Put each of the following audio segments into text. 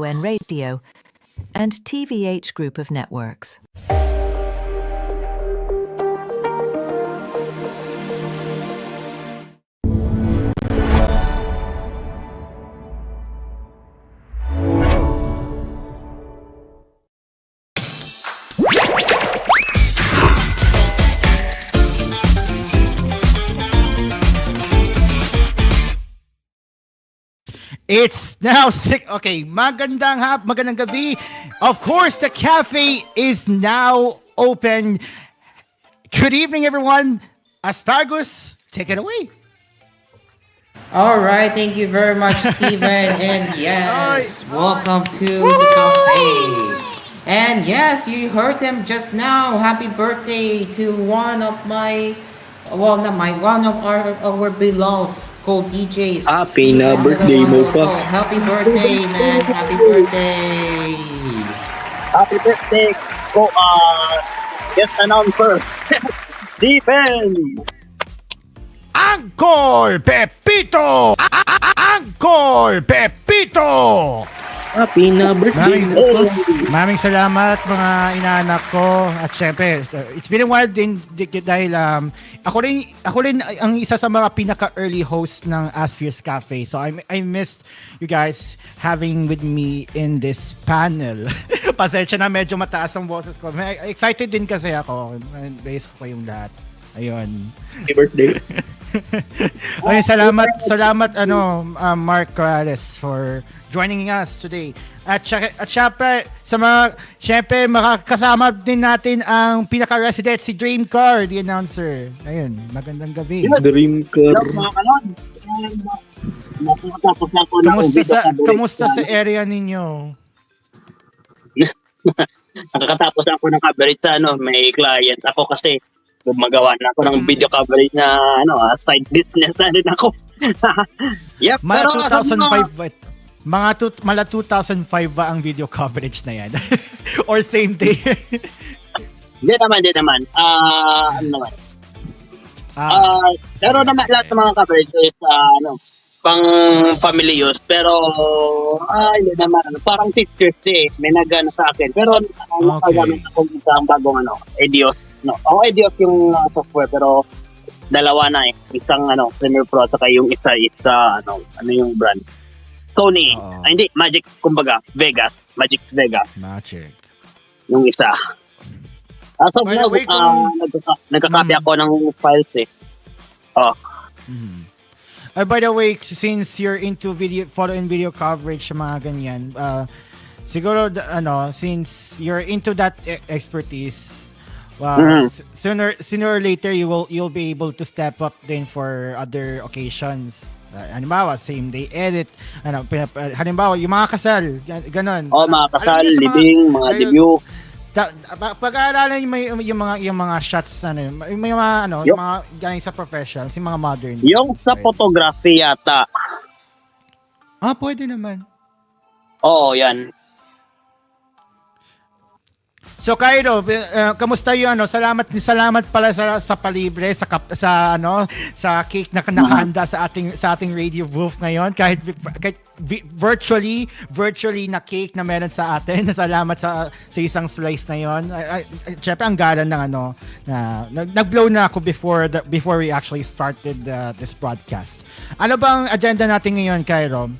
and Radio, and TVH Group of Networks. It's now 6. Okay, magandang gabi. Of course, the cafe is now open. Good evening, everyone. Asparagus, take it away. All right, thank you very much, Steven. And yes, welcome to the cafe. And yes, you heard them just now. Happy birthday to one of my, well, not my, one of our beloved co-DJs. Happy Steven na birthday mo Redondo. So, pa. happy birthday, man. Happy birthday. Happy birthday ko, guest announcer, Stephen! Uncle Pepito! Uncle Pepito! Happy na birthday mo pa. Maraming salamat mga inaanak ko. At syempre, it's been a while din dahil ako rin ang isa sa mga pinaka-early host ng Asphere's Cafe. So I missed you guys having with me in this panel. Pasensya na, medyo mataas ang boses ko. Excited din kasi ako. Base ko yung lahat. Ayun. Happy birthday. Ay, salamat Mark Corrales for joining us today. At syempre, syempre makakasama din natin ang pinaka-resident si Dream Car, the announcer. Ayun, magandang gabi. Dream car. Kamusta sa area ninyo? Nakakatapos ako ng coverage sa may client ako kasi gumagawa na ako ng video coverage na side business na rin ako. Yep, Mala 2005 mala 2005 ba ang video coverage na yan? Or same day? Hindi naman. Pero naman lahat ng mga coverage is pang family use, pero hindi naman parang 50-50 may nagana sa akin, pero nakagamit ako isang bagong Edios. Edios yung software, pero dalawa na isang Premiere Pro saka yung isa yung brand Sony. Hindi, Magic, kumbaga Vegas, Magic yung isa. So By the way, nagkakopy ako ng files By the way, since you're into photo and video coverage sa mga ganyan, siguro since you're into that expertise, sooner or later you'll be able to step up then for other occasions. Halimbawa, same day edit, halimbawa yung mga kasal, ganon. Mga kasal, living, mga debut. Pag-aaralan yung mga shots yung mga galing sa professionals, yung mga modern. Yung sa photography yata. Pwede naman. Oo, yan. So Cairo, kamusta yung salamat pala sa palibre sa cake na nakahanda sa ating radio booth ngayon, kahit virtually na cake na meron sa atin. Salamat sa isang slice na yon. Syempre ang galan ng na nag-blow na ako before we actually started this broadcast. Ano bang agenda natin ngayon, Cairo?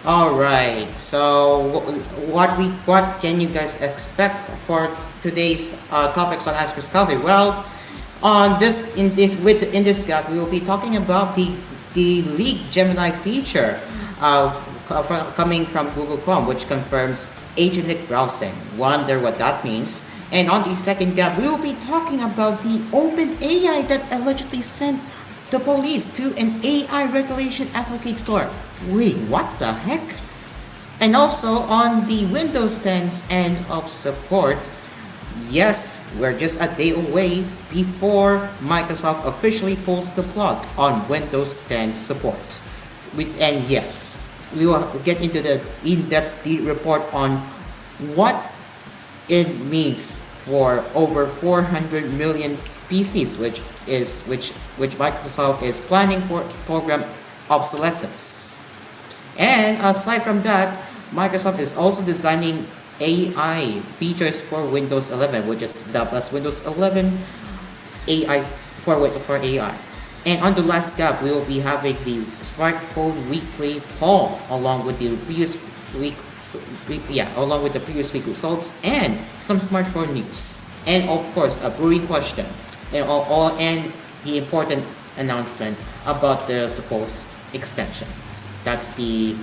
All right. So, what can you guys expect for today's topics on Asphere's Coffee? Well, on this in this gap, we will be talking about the League Gemini feature coming from Google Chrome, which confirms agentic browsing. Wonder what that means. And on the second gap, we will be talking about the open AI that allegedly sent the police to an AI regulation advocate store. Wait, what the heck? And also on the Windows 10's end of support, yes, we're just a day away before Microsoft officially pulls the plug on Windows 10 support. And yes, we will get into the in-depth report on what it means for over 400 million PCs, which Microsoft is planning for program obsolescence. And aside from that, Microsoft is also designing AI features for Windows 11, which is dubbed as Windows 11 AI for AI. And on the last gap, we will be having the smartphone weekly poll along with the previous week, along with the previous week results and some smartphone news, and of course a brewing question, and and the important announcement about the supposed extension. That's the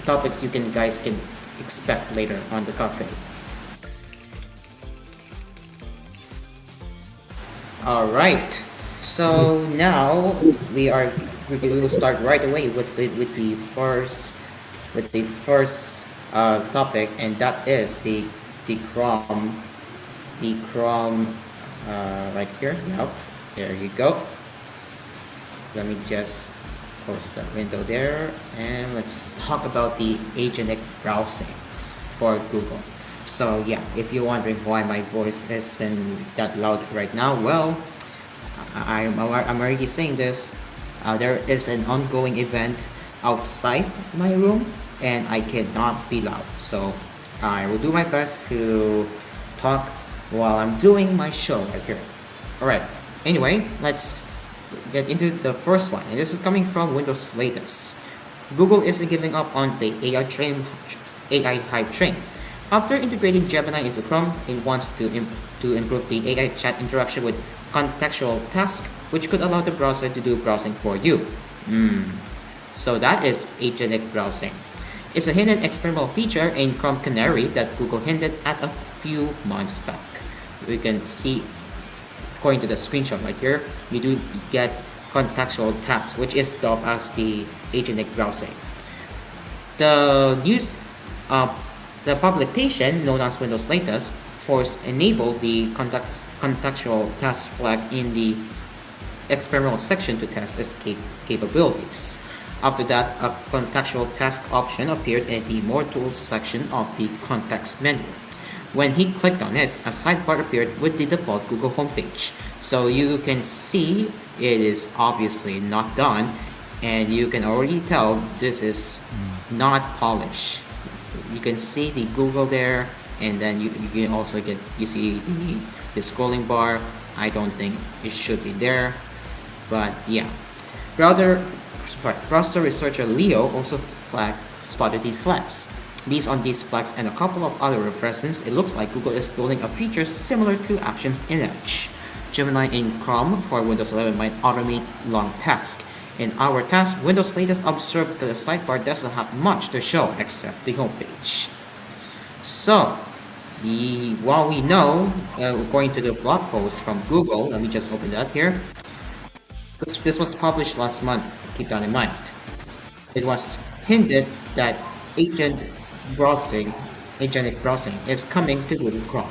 topics you guys can expect later on the cafe. All right. So now we will start right away with the first topic, and that is the Chrome right here. Yep. There you go. Let me just close that window there, and let's talk about the agentic browsing for Google. So yeah, if you're wondering why my voice isn't that loud right now, well, I'm already saying this. There is an ongoing event outside my room, and I cannot be loud. So I will do my best to talk while I'm doing my show right here. All right. Anyway, let's get into the first one, and this is coming from Windows latest. Google isn't giving up on the AI hype train. After integrating Gemini into Chrome, it wants to improve the AI chat interaction with contextual tasks, which could allow the browser to do browsing for you. So that is agentic browsing. It's a hidden experimental feature in Chrome Canary that Google hinted at a few months back. We can see, according to the screenshot right here, you do get contextual tasks, which is dubbed as the agentic browsing. The news, the publication known as Windows latest, force enable the contextual task flag in the experimental section to test its capabilities. After that, a contextual task option appeared in the More Tools section of the context menu. When he clicked on it, a sidebar appeared with the default Google homepage. So you can see it is obviously not done, and you can already tell this is not polished. You can see the Google there, and then you can also you see the scrolling bar. I don't think it should be there, but yeah. Browser researcher Leo also spotted these flags. Based on these flags and a couple of other references, it looks like Google is building a feature similar to Actions in Edge. Gemini in Chrome for Windows 11 might automate long tasks. In our task, Windows latest observed that the sidebar doesn't have much to show except the homepage. So, while we know, according to the blog post from Google, let me just open that here. This was published last month, keep that in mind. It was hinted that agentic browsing is coming to Google Chrome.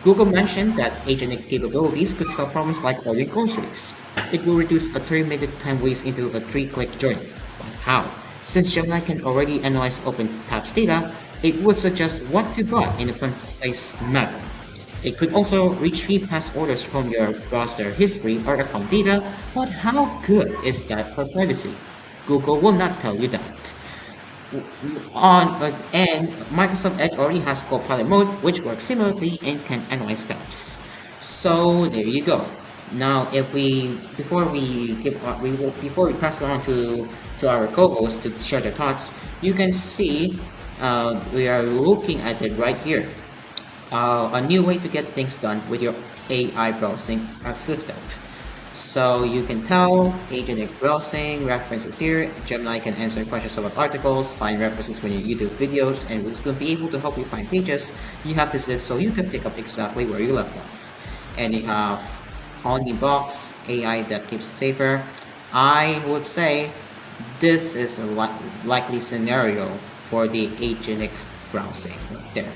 Google mentioned that agentic capabilities could solve problems like ordering groceries. It will reduce a 30-minute time waste into a 3-click journey. But how? Since Gemini can already analyze open tabs data, it would suggest what to buy in a concise manner. It could also retrieve past orders from your browser history or account data, but how good is that for privacy? Google will not tell you that. And Microsoft Edge already has Copilot mode, which works similarly and can analyze tabs. So there you go. Now, if we before we pass it on to our co-host to share their thoughts, you can see we are looking at it right here. A new way to get things done with your AI browsing assistant. So you can tell agentic browsing references here. Gemini can answer questions about articles, find references when you YouTube videos, and will soon be able to help you find pages you have visited so you can pick up exactly where you left off. And you have Omnibox AI that keeps it safer. I would say this is a likely scenario for the agentic browsing right there.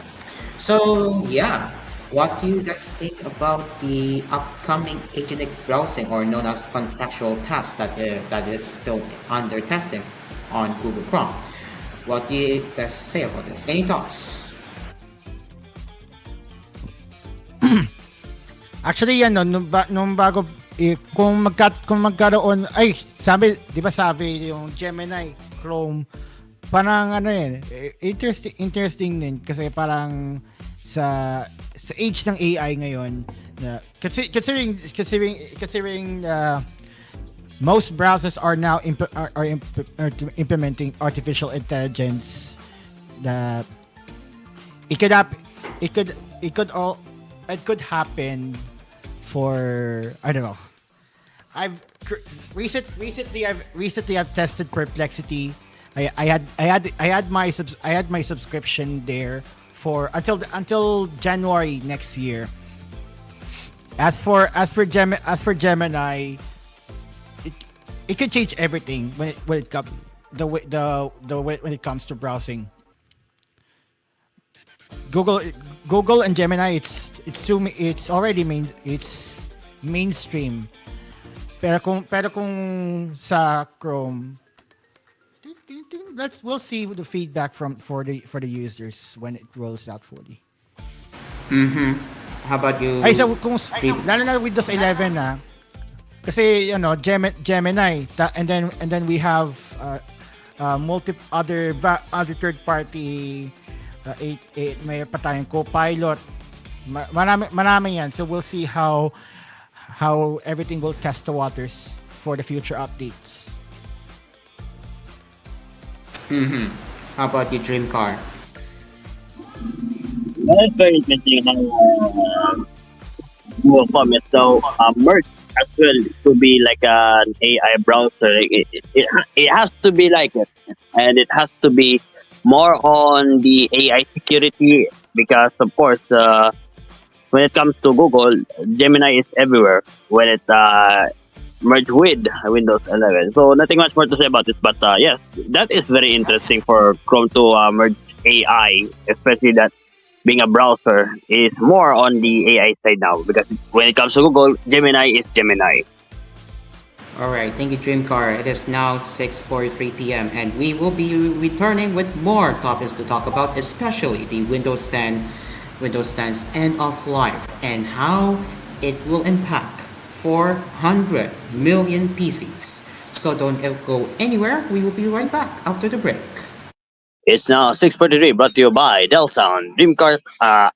So yeah, what do you guys think about the upcoming agentic browsing, or known as contextual tasks, that is still under testing on Google Chrome? What do you guys say about this? Any thoughts? Actually yan no, nung bago kung magkaroon ay sabi, 'di ba sabi yung Gemini, Chrome parang ano yun, interesting din kasi parang sa age ng AI ngayon, considering most browsers are now implementing artificial intelligence. It could happen for, I don't know. Recently I've tested Perplexity. I had my subscription there for until January next year. As for Gemini, it could change everything when it comes when it comes to browsing. Google and Gemini, it's already mainstream. Pero kung sa Chrome, we'll see the feedback for the users when it rolls out fully. How about you? Ay, so kung lalo na Windows 11 na, kasi Gemini, and then we have other third party, may pa tayong Copilot, marami yan. So we'll see how everything will test the waters for the future updates. How about your dream car? That's very interesting how Google comments. So merge as well to be like an AI browser. It has to be like it, and it has to be more on the AI security, because of course when it comes to Google, Gemini is everywhere when it merged with Windows 11. So nothing much more to say about this, but yes, that is very interesting for Chrome to merge AI, especially that being a browser is more on the AI side now, because when it comes to Google, Gemini is Gemini. Alright, thank you, Dream Car. It is now 6:43 p.m. and we will be returning with more topics to talk about, especially the Windows 10's end of life and how it will impact 400 million PCs. So don't go anywhere. We will be right back after the break. It's now 6:43, brought to you by Dell Sound, Dreamcar,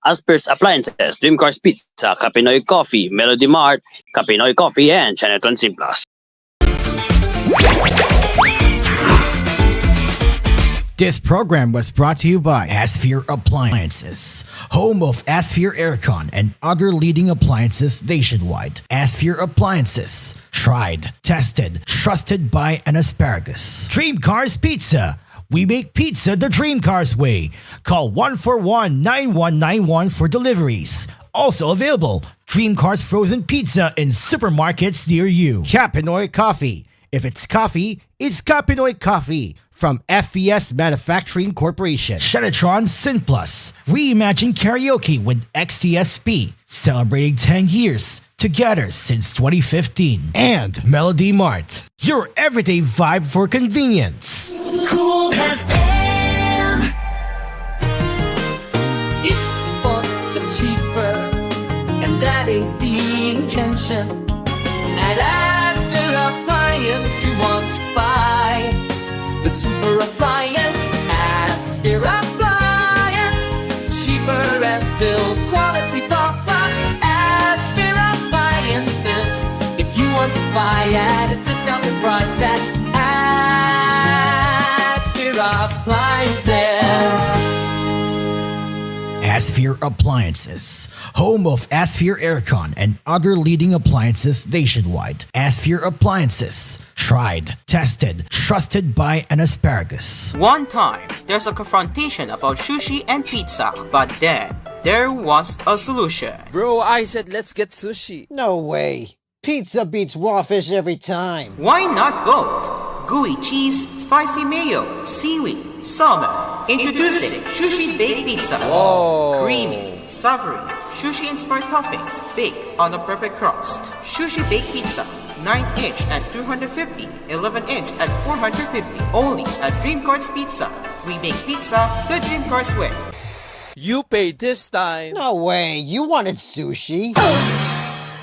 Asphere's Appliances, Dreamcar's Pizza, Kapinoy Coffee, Melody Mart, Kapinoy Coffee, and Chinatron Simplas. This program was brought to you by Asphere Appliances, home of Asphere Aircon and other leading appliances nationwide. Asphere Appliances, tried, tested, trusted by an asparagus. Dream Cars Pizza. We make pizza the Dream Cars way. Call 141-9191 for deliveries. Also available, Dream Cars Frozen Pizza in supermarkets near you. Kapinoy Coffee. If it's coffee, it's Kapinoy Coffee. From FVS Manufacturing Corporation. Chinatron Synplus. Reimagine karaoke with XTSP. Celebrating 10 years together since 2015. And Melody Mart. Your everyday vibe for convenience. Cool FM. If for the cheaper, and that is the intention. At Asphere Appliance you want to buy the super appliance, Asphere Appliance. Cheaper and still quality pop-up, Asphere Appliances. If you want to buy at a discounted price at Asphere Appliances. Asphere Appliances, home of Asphere Aircon and other leading appliances nationwide. Asphere Appliances, tried, tested, trusted by an asparagus. One time, there's a confrontation about sushi and pizza, but then there was a solution. Bro, I said let's get sushi. No way. Pizza beats raw fish every time. Why not both? Gooey cheese, spicy mayo, seaweed, salmon. Introducing Sushi Baked Pizza. Whoa. Creamy, savory, sushi-inspired toppings baked on a perfect crust. Sushi Baked Pizza. 9-inch at 250, 11-inch at 450. Only at Dream Cars Pizza. We make pizza the Dream Cars way. You paid this time. No way. You wanted sushi.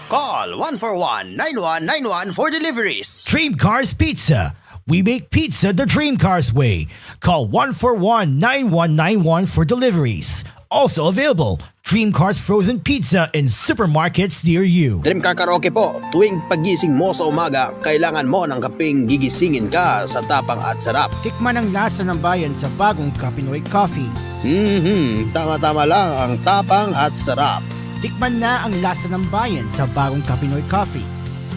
Call 141-9191 for deliveries. Dream Cars Pizza. We make pizza the dream cars way. Call 141-9191 for deliveries. Also available, Dream Cars Frozen Pizza in supermarkets near you. Dream Car Karaoke po, tuwing pagising mo sa umaga, kailangan mo ng kapeng gigisingin ka sa tapang at sarap. Tikman ang lasa ng bayan sa bagong Pinoy Coffee. Tama-tama lang ang tapang at sarap. Tikman na ang lasa ng bayan sa bagong Pinoy Coffee.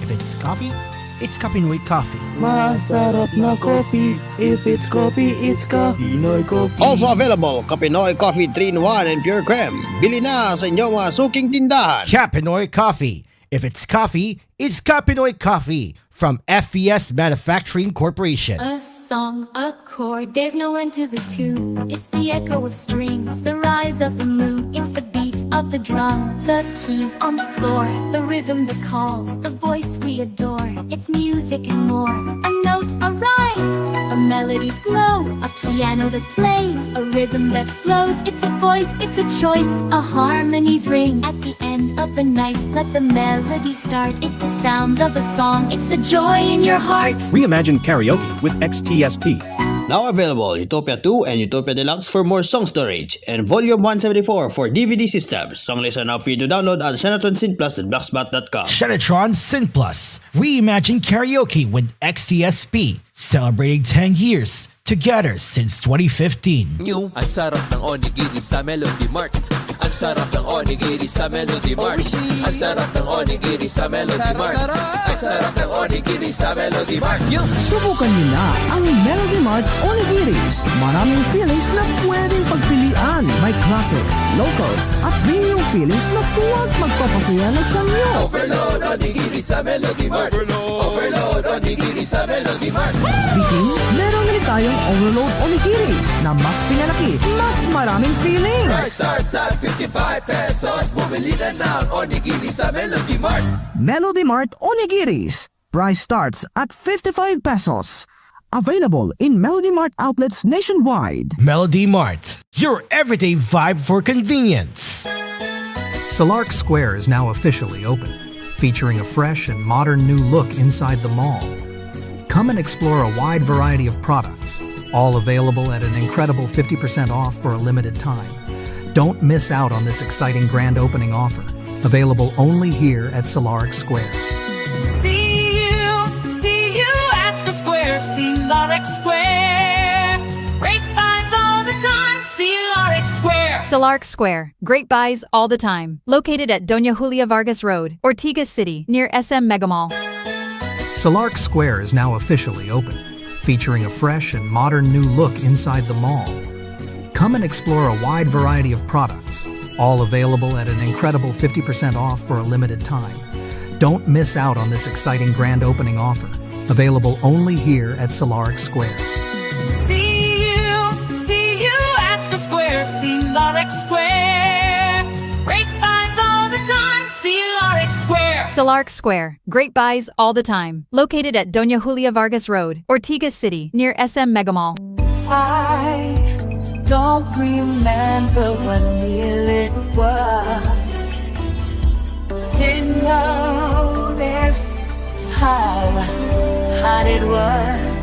If it's coffee, it's Pinoy Coffee. Masarap na coffee. If it's coffee, it's Pinoy Coffee. Also available, Pinoy Coffee 3-in-1 and Pure Creme. Bili na sa inyong mga suking tindahan. Pinoy Coffee. If it's coffee, it's Pinoy Coffee from FES Manufacturing Corporation. A song, a chord, there's no end to the tune. It's the echo of strings, the rise of the moon. It's the beat of the drum, the keys on the floor, the rhythm that calls, the voice we adore. It's music and more, a note, a rhyme, a melody's glow, a piano that plays, a rhythm that flows. It's a voice, it's a choice, a harmony's ring. At the end of the night, let the melody start. It's the sound of a song, it's the joy in your heart. Reimagine karaoke with XTSP. Now available, Utopia 2 and Utopia Deluxe for more song storage, and Volume 174 for DVD systems. Song lists are now free to download at ShenatronSynPlus.blogspot.com. Shenatron Sin Plus. Reimagine karaoke with XTSP. Celebrating 10 years together since 2015. New, ang sarap ng onigiri sa Melody Mart. Ang sarap ng onigiri sa Melody Mart. Ang sarap ng onigiri sa Melody Mart. Ang sarap ng onigiri sa Melody Mart. Subukan niyo na ang Melody Mart Onigiris. Maraming feelings na pwedeng pagpilian. May classics, locals, at premium feelings na suwag magpapasaya ng samyo. Overload onigiri sa Melody Mart. Overload onigiri sa Melody Mart. Bikin, meron rin tayong Overload Onigiris na mas pinalaki, mas maraming feelings. Price starts at 55 pesos. Bumili na ng onigiri sa Melody Mart. Melody Mart Onigiris. Price starts at 55 pesos. Available in Melody Mart outlets nationwide. Melody Mart, your everyday vibe for convenience. Salark Square is now officially open, featuring a fresh and modern new look inside the mall. Come and explore a wide variety of products, all available at an incredible 50% off for a limited time. Don't miss out on this exciting grand opening offer, available only here at Salark Square. See you at the square, Salark Square. Great buys all the time, Salark Square. Salark Square. Great buys all the time. Located at Doña Julia Vargas Road, Ortigas City, near SM Megamall. Salark Square is now officially open, featuring a fresh and modern new look inside the mall. Come and explore a wide variety of products, all available at an incredible 50% off for a limited time. Don't miss out on this exciting grand opening offer, available only here at Salark Square. See you at the square, Salark Square. Great buys all the time, Salark Square. Salark Square. Great buys all the time. Located at Doña Julia Vargas Road, Ortigas City, near SM Megamall. I don't remember what meal it was. Didn't notice how hot it was.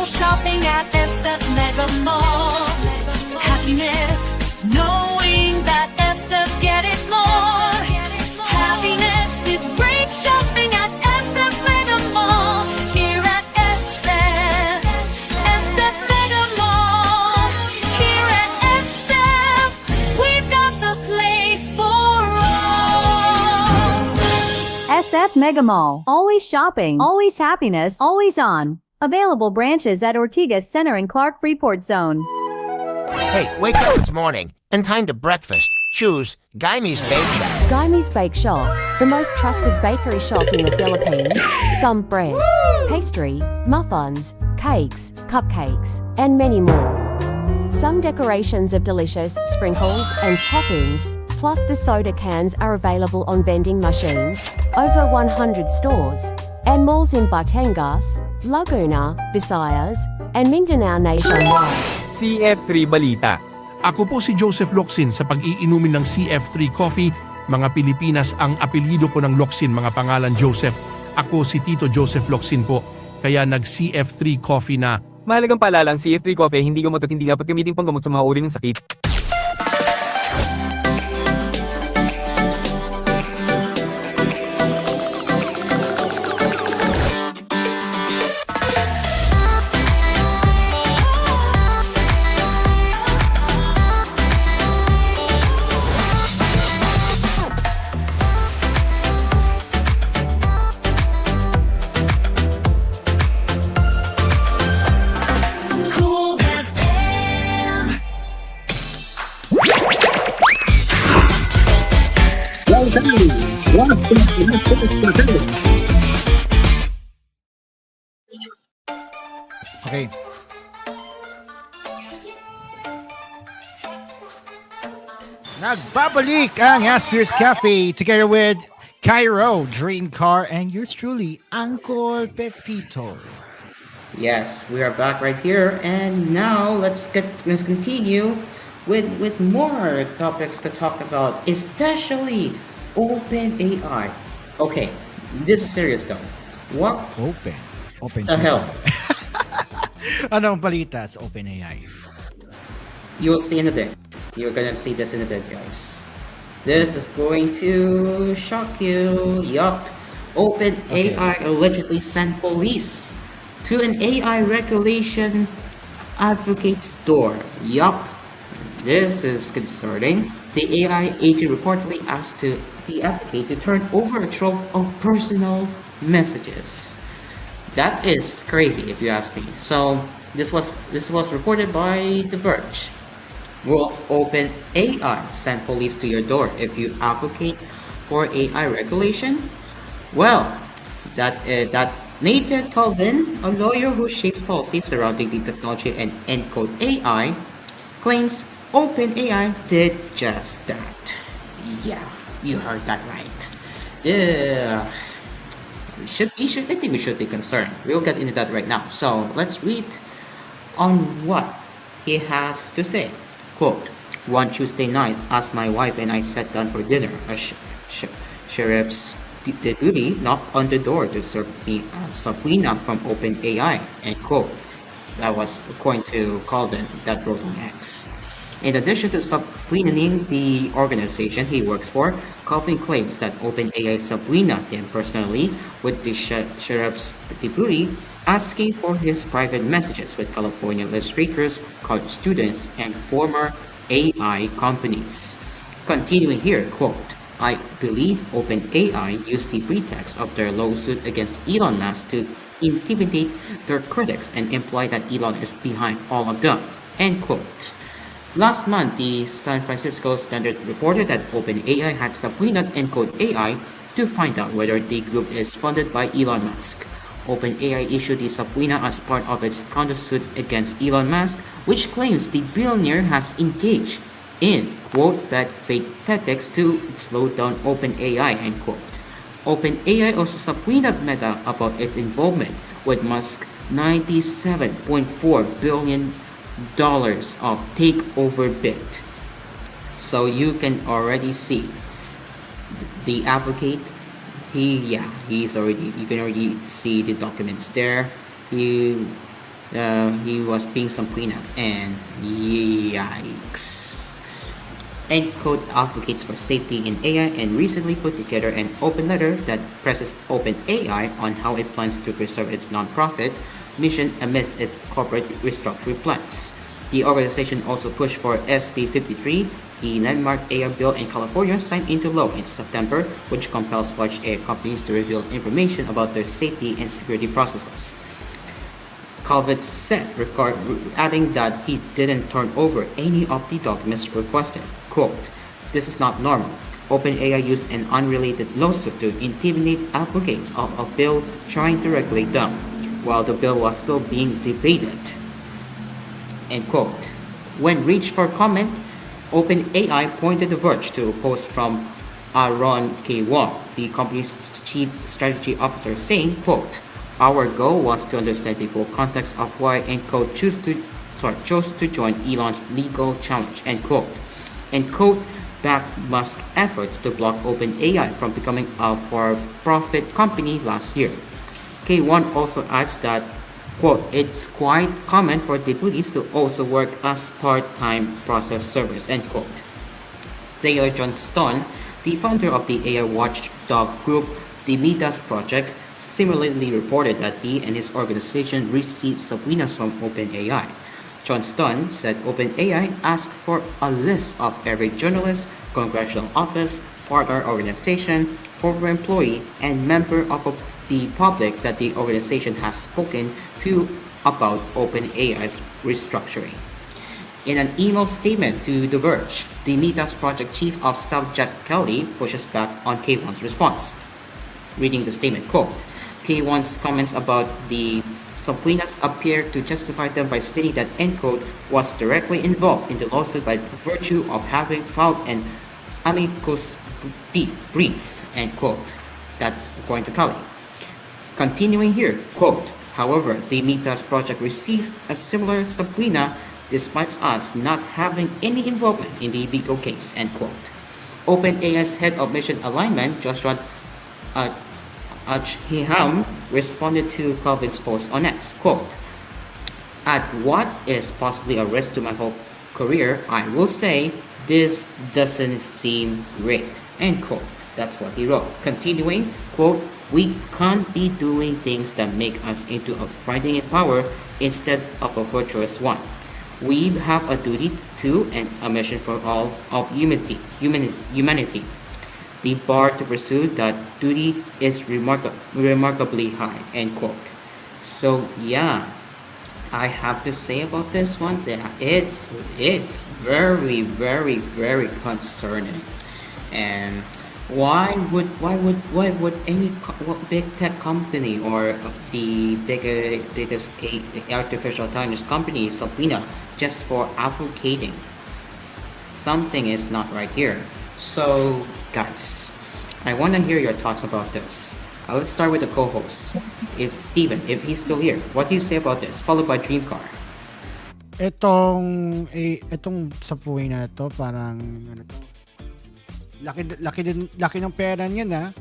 Shopping at SF Mega Mall. Happiness is knowing that SF get it more. Happiness is great shopping at SF Mega Mall. Here at SF Mega Mall. Here at SF, we've got the place for all. SF Mega Mall. Always shopping, always happiness, always on. Available branches at Ortigas Center in Clark Freeport Zone. Hey, wake up, it's morning. And time to breakfast. Choose Guyme's Bake Shop. Guyme's Bake Shop, the most trusted bakery shop in the Philippines. Some breads, pastry, muffins, cakes, cupcakes, and many more. Some decorations of delicious sprinkles and toppings, plus the soda cans are available on vending machines, over 100 stores, and malls in Batangas, Laguna, Visayas, and Mindanao nationwide. CF3 Balita. Ako po si Joseph Locsin sa pag-iinumin ng CF3 Coffee. Mga Pilipinas ang apelyido ko ng Locsin, mga pangalan Joseph. Ako si Tito Joseph Locsin po, kaya nag-CF3 Coffee na. Mahalagang paalala, ang CF3 Coffee hindi gamot at hindi dapat gamitin panggamot sa mga uri ng sakit. Okay. Nagbabalik ang Asphere's Cafe together with Cairo, Dream Car, and yours truly, Uncle Pepito. Yes, we are back right here, and now let's continue with more topics to talk about, especially Open AI. Okay, this is serious though. What? Open the hell? Anong balita sa Open AI? You'll see in a bit. You're gonna see this in a bit, guys. This is going to shock you. Yup. Open AI allegedly sent police to an AI regulation advocate store. Yup. This is concerning. The AI agent reportedly asked the advocate to turn over a trove of personal messages. That is crazy, if you ask me. So this was reported by The Verge. Will Open AI send police to your door if you advocate for AI regulation? Well, that Nathan Colvin, a lawyer who shapes policies surrounding the technology and encode AI, claims OpenAI did just that. Yeah, you heard that right. Yeah. I think we should be concerned. We'll get into that right now. So let's read on what he has to say. Quote, one Tuesday night, as my wife and I sat down for dinner, a sheriff's deputy knocked on the door to serve me a subpoena from OpenAI. End quote. That was according to Colvin, that wrote on X. In addition to subpoenaing the organization he works for, Colvin claims that OpenAI subpoenaed him personally with the sheriff's deputy, asking for his private messages with California legislators, college students, and former AI companies. Continuing here, quote, I believe OpenAI used the pretext of their lawsuit against Elon Musk to intimidate their critics and imply that Elon is behind all of them, end quote. Last month, the San Francisco Standard reported that OpenAI had subpoenaed Encode AI to find out whether the group is funded by Elon Musk. OpenAI issued the subpoena as part of its countersuit against Elon Musk, which claims the billionaire has engaged in, quote, bad faith tactics to slow down OpenAI, end quote. OpenAI also subpoenaed Meta about its involvement with Musk's $97.4 billion of takeover bid. So you can already see the advocate. You can already see the documents there. He was being subpoenaed, and yikes. Encode advocates for safety in AI and recently put together an open letter that presses OpenAI on how it plans to preserve its nonprofit mission amidst its corporate restructuring plans. The organization also pushed for SB 53 The landmark AI bill in California signed into law in September, which compels large AI companies to reveal information about their safety and security processes. Calvet said, adding that he didn't turn over any of the documents requested. Quote, "This is not normal. OpenAI used an unrelated lawsuit to intimidate advocates of a bill trying to regulate them, while the bill was still being debated." End quote. When reached for comment, OpenAI pointed the verge to a post from Aaron K. Wong, the company's chief strategy officer, saying, quote, "Our goal was to understand the full context of why Encode chose to join Elon's legal challenge," end quote. Encode backed Musk's efforts to block OpenAI from becoming a for-profit company last year. K1 also adds that, quote, "It's quite common for deputies to also work as part-time process servers," end quote. Taylor Johnston, the founder of the AI watchdog group the Midas Project, similarly reported that he and his organization received subpoenas from OpenAI. Johnston said OpenAI asked for a list of every journalist, congressional office, partner organization, former employee, and member of the public that the organization has spoken to about OpenAI's restructuring. In an email statement to The Verge, the Midas Project Chief of Staff Jack Kelly pushes back on K1's response. Reading the statement, quote, "K1's comments about the subpoenas appear to justify them by stating that Encode was directly involved in the lawsuit by virtue of having filed an amicus brief," end quote. That's according to Kelly. Continuing here, quote, "However, the Midas Project received a similar subpoena despite us not having any involvement in the legal case," end quote. OpenAI's head of mission alignment, Joshua Ajiham, responded to Calvin's post on X, quote, "At what is possibly a risk to my whole career, I will say this doesn't seem great," end quote. That's what he wrote. Continuing, quote, "We can't be doing things that make us into a fighting power instead of a virtuous one. We have a duty to and a mission for all of humanity. The bar to pursue that duty is remarkably high," end quote. So yeah, I have to say about this one that it's very, very, very concerning. And why would any big tech company or the biggest artificial intelligence company subpoena just for advocating? Something is not right here. So guys, I want to hear your thoughts about this. Let's start with the co-host. It's Steven, if he's still here. What do you say about this? Followed by Dreamcar. Itong sa puwi na to, parang ano to, laki ng pera niya na.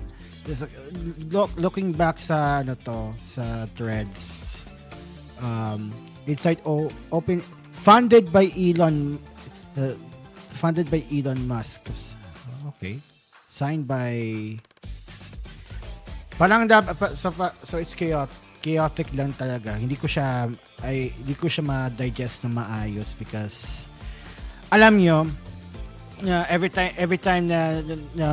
Looking back sa ano to, sa threads, it's like open funded by Elon Musk. Okay, signed by, parang so it's chaotic lang talaga. Hindi ko siya ma-digest na maayos because alam nyo, every time na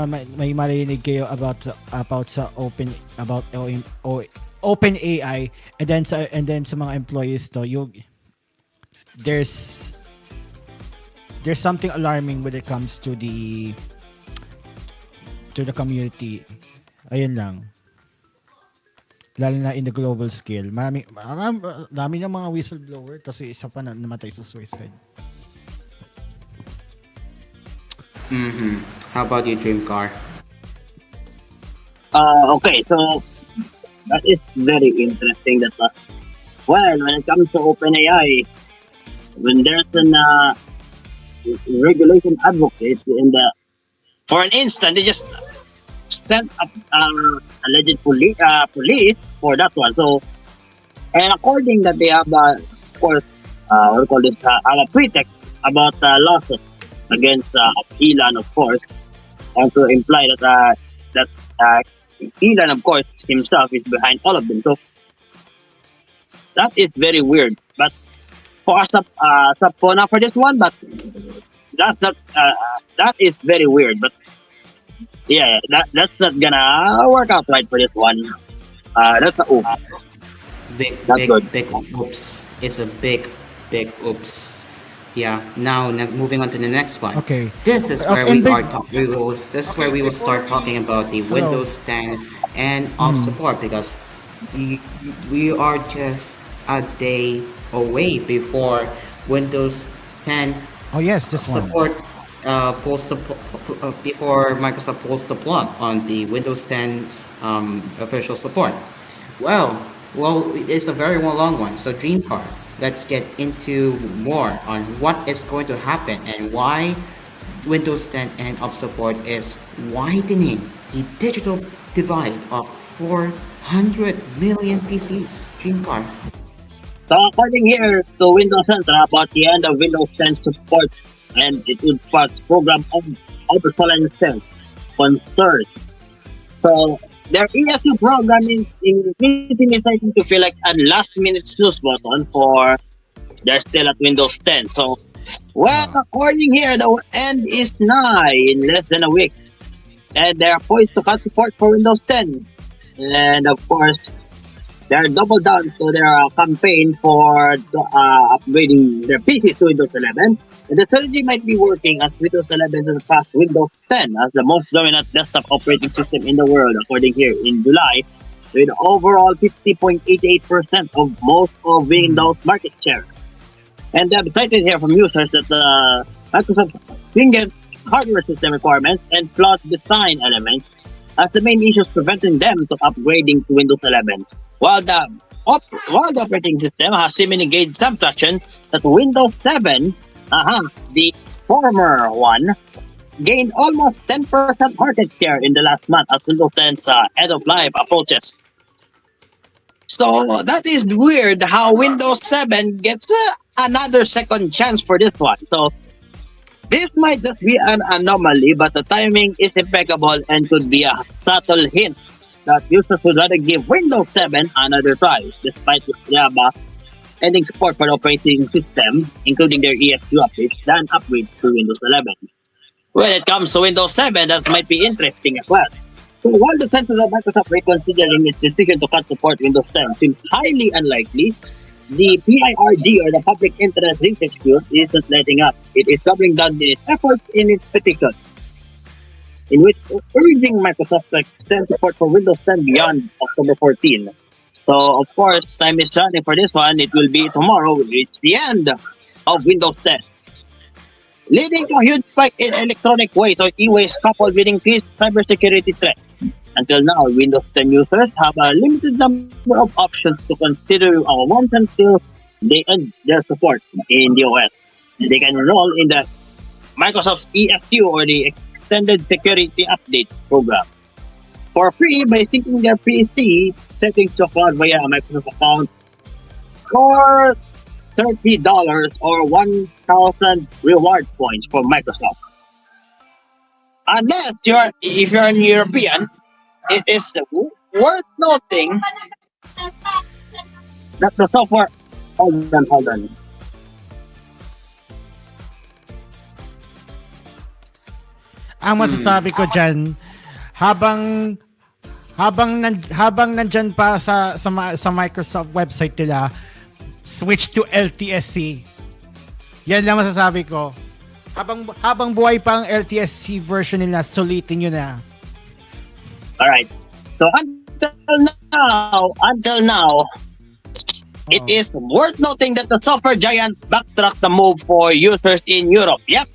may marinig kayo about sa open AI, and then sa mga employees to, there's something alarming when it comes to the community. Ayun lang. Lalo na in the global scale. Marami ng mga whistleblower, tapos isa pa na namatay sa suicide. How about you, Dreamcar? Okay, so that is very interesting. That when it comes to OpenAI, when there's an regulation advocate for an instant, they just sent up alleged police for that one. So, and according that they have, of course, what we call it, a pretext about lawsuit against Elon, of course, and to imply that Elon, of course, himself is behind all of them. So that is very weird. But for us, for this one, but that's not that is very weird. But yeah, that's not gonna work out right for this one. That's a oof. Big, Not big, good. big oops. It's a big, big oops. Yeah. Now, moving on to the next one. Okay. This is where Okay, and we big, are. This is where we will start talking about the hello. Windows 10 and op Mm. support because we, we are just a day away before Windows 10 Oh yes, this one. support before Microsoft pulls the plug on the Windows 10's official support. Well, it's a very long one. So Dreamcard, let's get into more on what is going to happen and why Windows 10 and up support is widening the digital divide of 400 million PCs. Dreamcard. So according here to Windows Central, about the end of Windows 10 support, and it would pass program of obsolescence concerns. So their ESU program is increasingly starting to feel like a last minute snooze button for they're still at Windows 10. So well, according here, the end is nigh in less than a week, and they are poised to cut support for Windows 10. And of course, they're double down to their campaign for upgrading their PCs to Windows 11. And the strategy might be working as Windows 11 surpassed Windows 10 as the most dominant desktop operating system in the world, according here in July, with overall 50.88% of most of Windows market share. And they've cited here from users that Microsoft's stringent hardware system requirements and flawed design elements as the main issues preventing them to upgrading to Windows 11. While the operating system has seemingly gained some traction, that Windows 7, the former one, gained almost 10% market share in the last month as Windows 10's end of life approaches. So that is weird how Windows 7 gets another second chance for this one. So this might just be an anomaly, but the timing is impeccable and could be a subtle hint that users would rather give Windows 7 another try, despite Java ending support for the operating system, including their ESU updates, than upgrade to Windows 11. When it comes to Windows 7, that might be interesting as well. So while the chances of Microsoft reconsidering its decision to cut support Windows 10 seems highly unlikely, the PIRG, or the Public Interest Research Group, isn't letting up. It is doubling down in its efforts in its petition, in which urging Microsoft to extend support for Windows 10 beyond October 14. So, of course, time is running for this one. It will be tomorrow. It's the end of Windows 10. Leading to a huge spike in electronic waste or e-waste coupled with increased cybersecurity threats. Until now, Windows 10 users have a limited number of options to consider once until they end their support in the OS. They can enroll in the Microsoft's ESU, or the Extended Security Update program, for free by syncing their PC settings to cloud via a Microsoft account for $30 or 1,000 reward points from Microsoft. Unless if you're an European, it is worth noting that the software. Hold on. Ang masasabi ko diyan, habang nandyan pa sa Microsoft website nila, switch to LTSC. Yan lang masasabi ko. Habang buhay pa ang LTSC version nila, sulitin nyo na. Alright. So until now, it is worth noting that the software giant backtracked the move for users in Europe. Yep.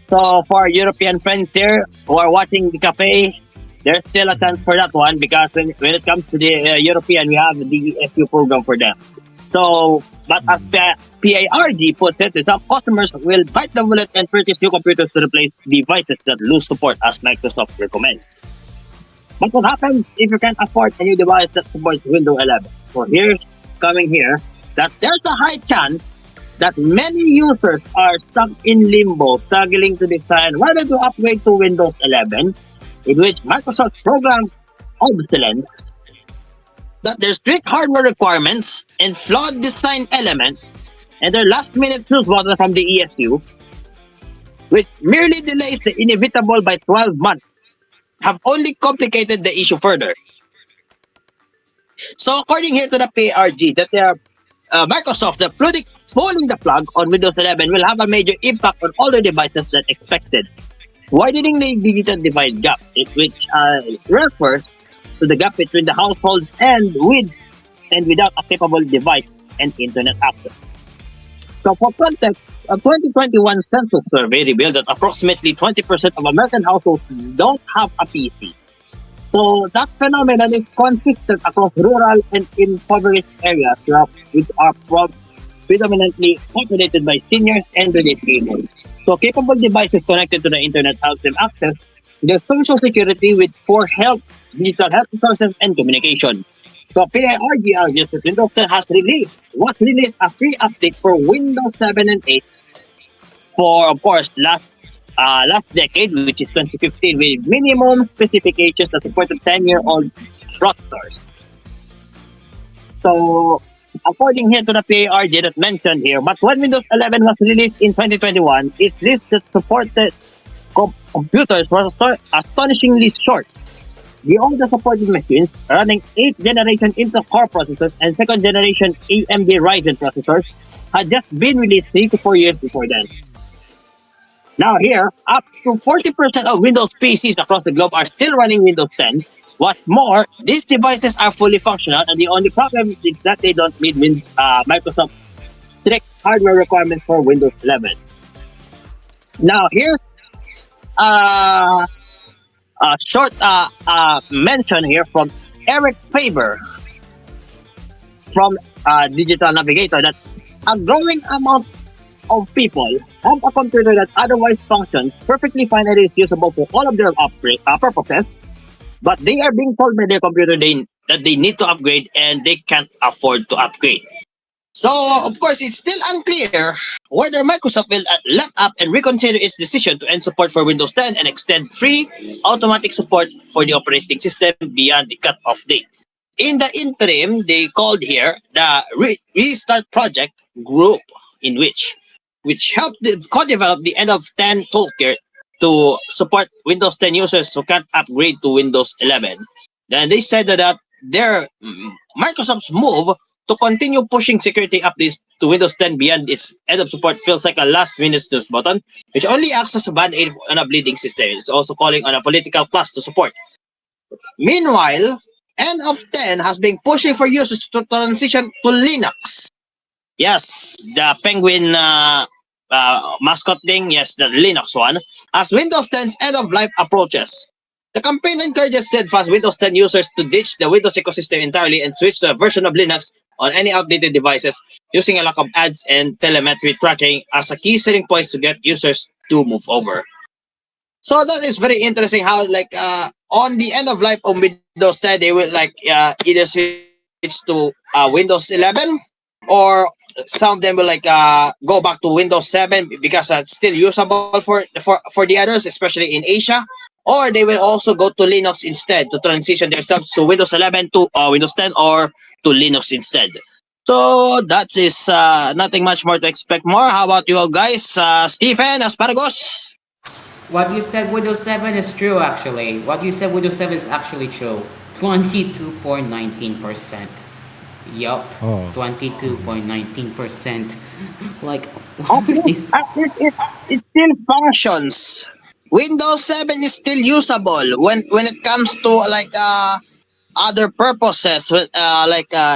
So for European friends here who are watching the cafe, there's still a chance for that one, because when it comes to the European, we have the ESU program for them. So, but as the PIRG puts it, some customers will bite the bullet and purchase new computers to replace devices that lose support, as Microsoft recommends. But what happens if you can't afford a new device that supports Windows 11? So here's coming here that there's a high chance that many users are stuck in limbo, struggling to decide whether to upgrade to Windows 11, in which Microsoft's program obsolescence, that their strict hardware requirements and flawed design elements, and their last-minute snooze button from the ESU, which merely delays the inevitable by 12 months, have only complicated the issue further. So according here to the PRG, that they are Microsoft, the pulling the plug on Windows 11 will have a major impact on older devices than expected, widening the digital divide gap, which refers to the gap between the households and without a capable device and internet access. So for context, a 2021 census survey revealed that approximately 20% of American households don't have a PC. So that phenomenon is consistent across rural and impoverished areas which are predominantly populated by seniors and release people. So capable devices connected to the internet help them access their social security with poor health, digital health resources, and communication. So PIRG argues that Windows 10 was released a free update for Windows 7 and 8 for, of course, last decade, which is 2015, with minimum specifications that supported 10-year-old processors. So, according here to the PIRG that mentioned here, but when Windows 11 was released in 2021, its list that supported computers was astonishingly short. The oldest supported machines, running 8th generation Intel Core processors and 2nd generation AMD Ryzen processors, had just been released 3 to 4 years before then. Now here, up to 40% of Windows PCs across the globe are still running Windows 10. What's more, these devices are fully functional, and the only problem is that they don't meet Microsoft's strict hardware requirements for Windows 11. Now here's a short mention here from Eric Faber from Digital Navigator that a growing amount of people have a computer that otherwise functions perfectly fine and is usable for all of their purposes, but they are being told by their computer that they need to upgrade and they can't afford to upgrade. So, of course, it's still unclear whether Microsoft will let up and reconsider its decision to end support for Windows 10 and extend free automatic support for the operating system beyond the cut-off date. In the interim, they called here the Restart Project Group, in which helped co-develop the end of 10 toolkit to support Windows 10 users who can't upgrade to Windows 11. Then they said that their Microsoft's move to continue pushing security updates to Windows 10 beyond its end of support feels like a last-minute snooze button, which only acts as a band-aid on a bleeding system. It's also calling on a political class to support. Meanwhile, end of 10 has been pushing for users to transition to Linux. Yes, the penguin mascot thing, yes, the Linux one, as Windows 10's end of life approaches. The campaign encourages steadfast Windows 10 users to ditch the Windows ecosystem entirely and switch to a version of Linux on any outdated devices, using a lack of ads and telemetry tracking as a key selling points to get users to move over. So that is very interesting how on the end of life of Windows 10, they will either switch to Windows 11, or some of them will go back to Windows 7 because it's still usable for the others, especially in Asia. Or they will also go to Linux instead to transition themselves to Windows 11 to Windows 10 or to Linux instead. So that is nothing much more to expect more. How about you all guys? Stephen, Asparagus? What you said Windows 7 is true actually. What you said Windows 7 is actually true. 22.19%. Yup. 22.19%. Like, what are these? It still functions. Windows 7 is still usable when it comes to other purposes,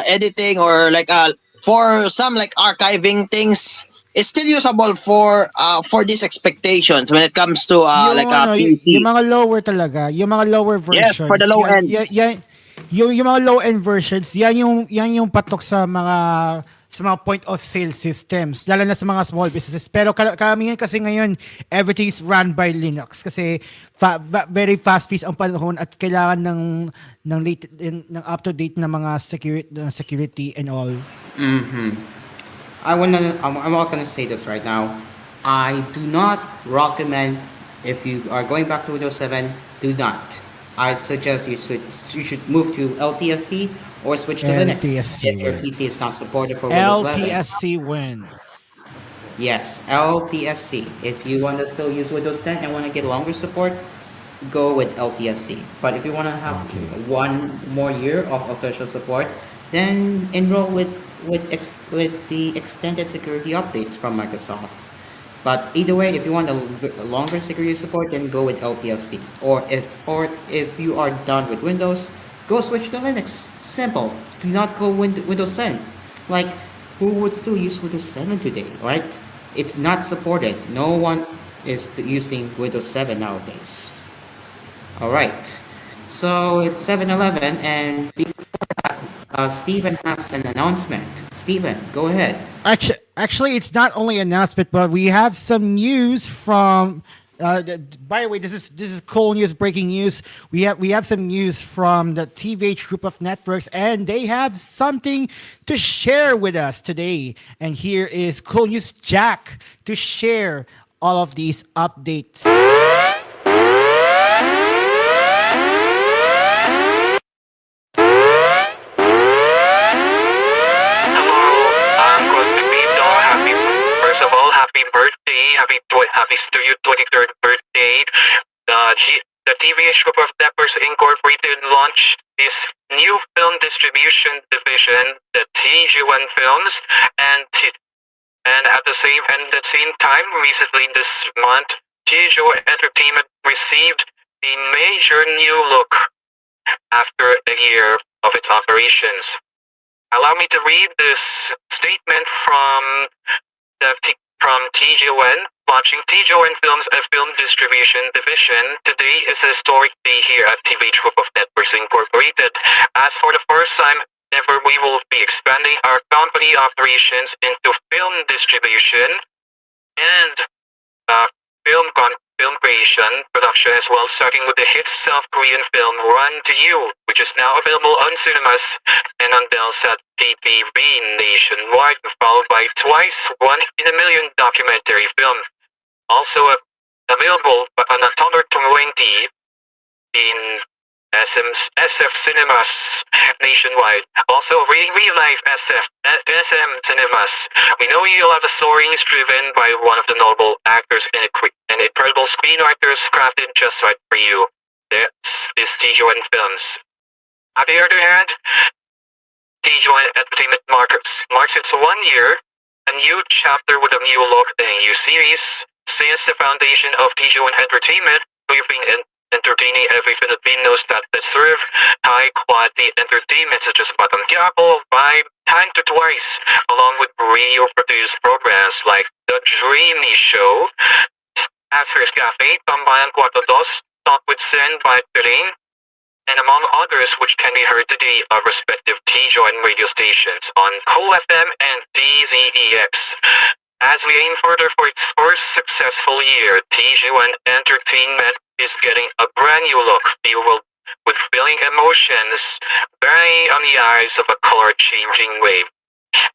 editing or for some archiving things. It's still usable for these expectations when it comes to PC. Yung mga lower talaga, yung mga lower versions. Yes, for the low end. Yung mga low end versions, yan yung patok sa mga point of sale systems, lalo na sa mga small businesses. Pero karamihan kasi ngayon, everything is run by Linux kasi very fast paced ang panahon at kailangan ng up to date na mga security and all. I'm not gonna say this right now. I do not recommend, if you are going back to Windows 7, do not. I suggest you should move to LTSC or switch to Linux if your PC is not supported for Windows 11. LTSC wins. Yes, LTSC. If you want to still use Windows 10 and want to get longer support, go with LTSC. But if you want to have one more year of official support, then enroll with the extended security updates from Microsoft. But either way, if you want a longer security support, then go with LTSC. Or if you are done with Windows, go switch to Linux. Simple. Do not go Windows 10. Like, who would still use Windows 7 today, right? It's not supported. No one is using Windows 7 nowadays. All right. So it's 7-Eleven, and before that, Steven has an announcement. Steven, go ahead. Actually, it's not only announcement, but we have some news from. By the way, this is cool news, breaking news. We have some news from the TVH Group of Networks, and they have something to share with us today. And here is cool news Jack to share all of these updates. First of all, happy birthday, happy to you 23rd birthday. The TVH Group of Networks Incorporated launched this new film distribution division, the TG1 Films, and at the same time, recently this month, TG1 Entertainment received a major new look after a year of its operations. Allow me to read this statement from TG1. Launching TG1 Films, a film distribution division. Today is a historic day here at TVH Group of Networks Incorporated. As for the first time ever, we will be expanding our company operations into film distribution and film creation, production as well, starting with the hit South Korean film Run to You, which is now available on cinemas and on Bellsat PTV nationwide, followed by Twice, One in a Million documentary film. Also available on October 20 in SF cinemas nationwide. Also, Real Life SM cinemas. We know you love the stories driven by one of the notable actors and incredible screenwriters crafted just right for you. This is TG1 Films. On the other hand, TG1 Entertainment marks its 1 year, a new chapter with a new look and a new series. Since the foundation of TG1 Entertainment, we've been entertaining every Filipinos that deserve high-quality entertainment such as Batang Quiapo, Vibe, Time to Twice, along with radio-produced programs like The Dreamy Show, Asphere Cafe, Tambayan Cuarto Dos, Talk with Sen by Terrain, and among others which can be heard today on respective TG1 radio stations on Cool FM and DZEX. As we aim further for its first successful year, TG1 Entertainment is getting a brand new look, filled with filling emotions, bearing on the eyes of a color-changing wave.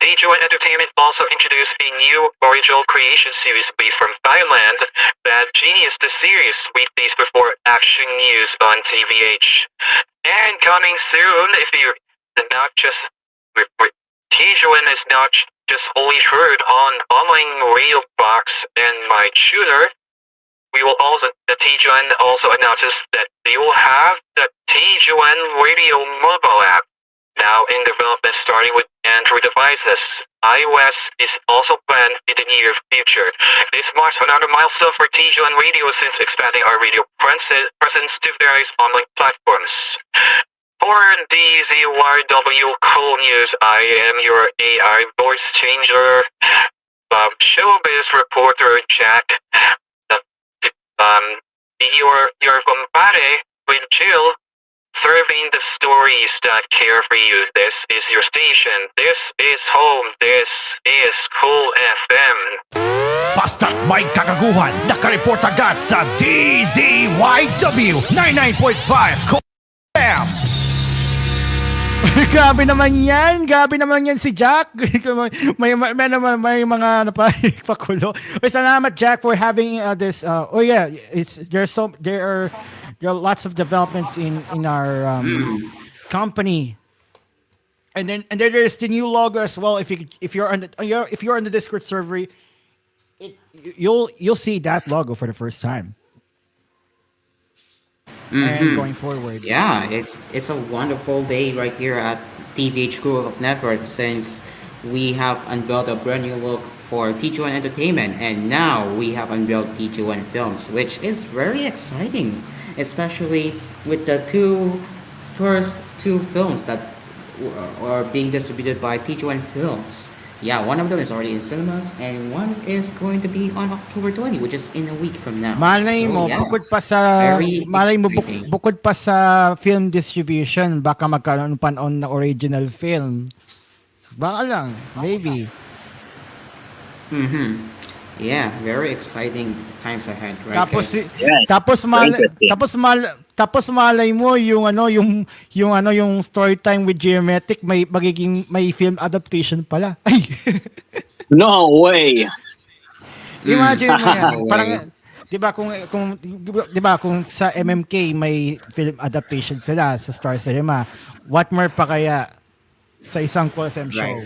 TG1 Entertainment also introduced a new original creation series based from Thailand, Bad Genius, the series, weekdays before Action News on TVH. And coming soon, if you're not just... TG1 is not just only heard on online radio box and my tutor. The TG1 also announces that they will have the TG1 radio mobile app now in development starting with Android devices. iOS is also planned in the near future. This marks another milestone for TG1 Radio since expanding our radio presence to various online platforms. For DZYW Cool News, I am your AI voice changer, showbiz reporter Jack. Your compadre with Jill, serving the stories that care for you. This is your station. This is home. This is Cool FM. Basta may kagaguhan, nakareport agad sa DZYW 99.5 Cool FM. Grabe naman yan si Jack. may mga pakulo. Salamat Jack for having this there are lots of developments in our company. And then there's the new logo as well. If you're on the Discord server, you'll see that logo for the first time. And going forward. Yeah, it's a wonderful day right here at TVH Group of Networks since we have unveiled a brand new look for TG1 Entertainment, and now we have unveiled TG1 Films, which is very exciting, especially with the first two films that are being distributed by TG1 Films. Yeah, one of them is already in cinemas, and one is going to be on October 20, which is in a week from now. Malay mo, yeah, bukod pa sa very malay mo exciting. bukod pa sa film distribution, baka magkaroon pa on na original film. Baka lang, maybe. Yeah, very exciting times ahead, right? Tapos guys? tapos malay mo yung yung story time with Geometric may film adaptation pala. Ay. No way. Imagine mo yan. Parang 'di ba kung sa MMK may film adaptation sila sa Star Cinema, what more pa kaya sa isang Cool FM show? Right.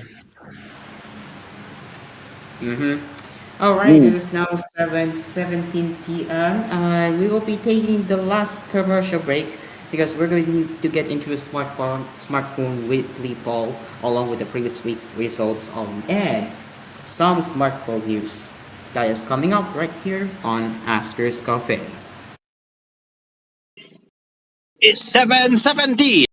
All right, it is now 7:17 p.m. We will be taking the last commercial break because we're going to get into a smartphone weekly poll along with the previous week results and some smartphone news that is coming up right here on Asphere's Cafe. It's 7:70.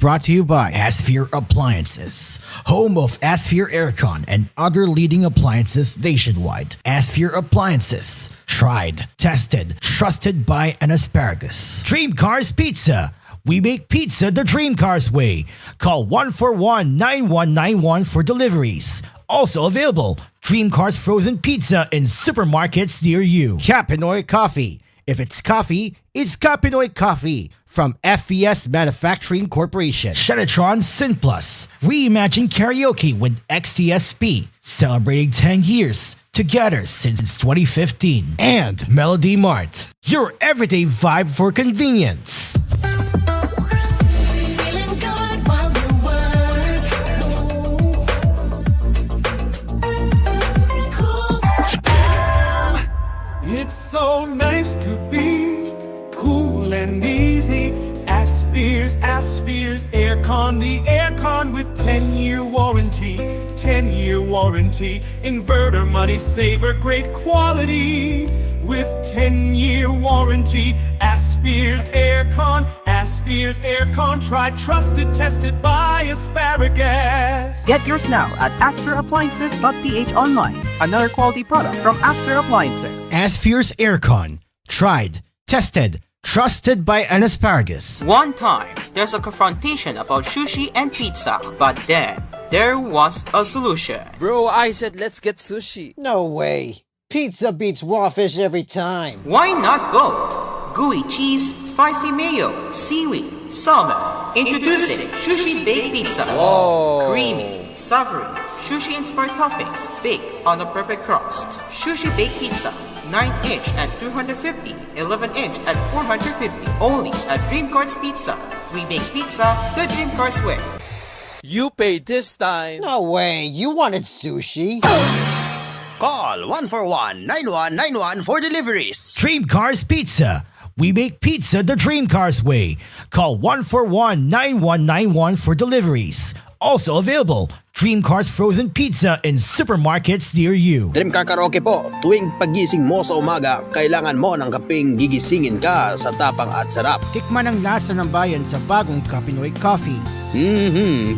Brought to you by Asphere Appliances, home of Asphere Aircon and other leading appliances nationwide. Asphere Appliances, tried, tested, trusted by an asparagus. Dream Cars Pizza. We make pizza the Dream Cars way. Call 141-9191 for deliveries. Also available, Dream Cars Frozen Pizza in supermarkets near you. Capinoy Coffee. If it's coffee, it's Capinoy Coffee from FES Manufacturing Corporation. Shenatron Synplus. Reimagine karaoke with XTSP. Celebrating 10 years together since 2015. And Melody Mart. Your everyday vibe for convenience. It's so nice to be cool and easy. Asphere's aircon, the aircon with 10-year warranty. 10-year warranty. Inverter, money saver, great quality. With 10-year warranty. Asphere's aircon, tried, trusted, tested by asparagus. Get yours now at asphereappliances.ph online. Another quality product from Asphere Appliances. Asphere's Aircon. Tried, tested, trusted by an asparagus. One time, there's a confrontation about sushi and pizza, but then there was a solution. Bro, I said let's get sushi. No way. Pizza beats raw fish every time. Why not both? Gooey cheese, spicy mayo, seaweed, salmon. Introducing Sushi Baked Pizza. Whoa. Creamy, savory, sushi-inspired toppings baked on a perfect crust. Sushi Baked Pizza. 9-inch at 250, 11-inch at 450. Only at Dream Cars Pizza. We make pizza the Dream Cars way. You paid this time. No way. You wanted sushi. Call 141-9191 for deliveries. Dream Cars Pizza. We make pizza the Dream Cars way. Call 141-9191 for deliveries. Also available, Dream Cars Frozen Pizza in supermarkets near you. Dream Car Karaoke po, tuwing pagising mo sa umaga, kailangan mo ng kapeng gigisingin ka sa tapang at sarap. Tikman ang lasa ng bayan sa bagong Capinoy Coffee.